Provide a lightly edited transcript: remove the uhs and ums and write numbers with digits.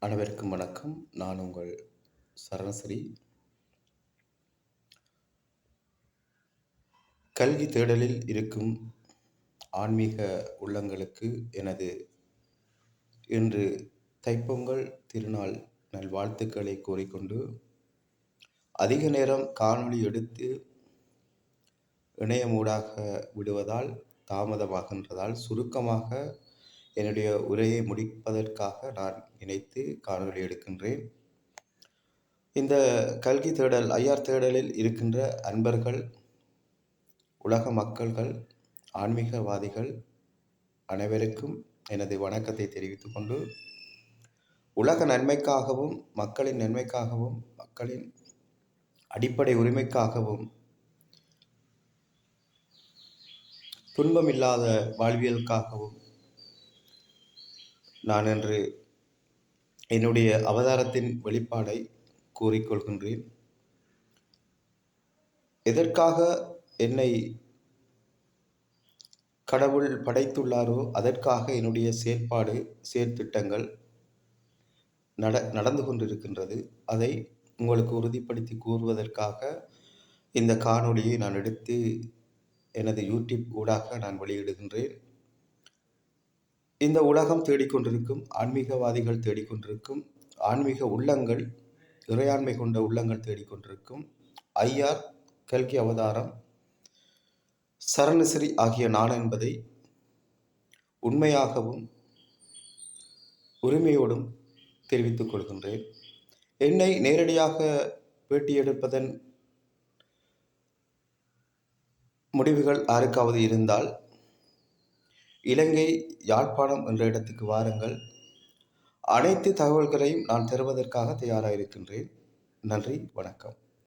அனைவருக்கும் வணக்கம். நான் உங்கள் சரணஸ்ரீ. கல்வி தேடலில் இருக்கும் ஆன்மீக உள்ளங்களுக்கு எனது இன்று தைப்பொங்கல் திருநாள் நல்வாழ்த்துக்களை கூறிக்கொண்டு, அதிக நேரம் காணொளி எடுத்து இணையமூடாக விடுவதால் தாமதமாகின்றதால் சுருக்கமாக என்னுடைய உரையை முடிப்பதற்காக நான் நினைத்து காணொளி எடுக்கின்றேன். இந்த கல்வி தேடல் ஐஆர் தேடலில் இருக்கின்ற அன்பர்கள், உலக மக்கள்கள், ஆன்மீகவாதிகள் அனைவருக்கும் எனது வணக்கத்தை தெரிவித்துக் கொண்டு, உலக நன்மைக்காகவும் மக்களின் நன்மைக்காகவும் மக்களின் அடிப்படை உரிமைக்காகவும் துன்பமில்லாத வாழ்வியலுக்காகவும் நான் இன்று என்னுடைய அவதாரத்தின் வெளிப்பாடை கூறிக்கொள்கின்றேன். எதற்காக என்னை கடவுள் படைத்துள்ளாரோ அதற்காக என்னுடைய செயற்பாடு செயற்திட்டங்கள் நடந்து கொண்டிருக்கின்றது. அதை உங்களுக்கு உறுதிப்படுத்தி கூறுவதற்காக இந்த காணொளியை நான் எடுத்து எனது யூடியூப் ஊடாக நான் வெளியிடுகின்றேன். இந்த உலகம் தேடிக்கொண்டிருக்கும் ஆன்மீகவாதிகள் தேடிக்கொண்டிருக்கும் ஆன்மீக உள்ளங்கள், இறையாண்மை கொண்ட உள்ளங்கள் தேடிக்கொண்டிருக்கும் ஐஆர் கல்கி அவதாரம் சரணஸ்ரீ ஆகிய நான் என்பதை உண்மையாகவும் உரிமையோடும் தெரிவித்துக் கொள்கின்றேன். என்னை நேரடியாக பேட்டியெடுப்பதன் முடிவுகள் யாருக்காவது இருந்தால் இலங்கை யாழ்ப்பாணம் என்ற இடத்துக்கு வாருங்கள். அனைத்து தகவல்களையும் நான் தருவதற்காக தயாராக இருக்கின்றேன். நன்றி, வணக்கம்.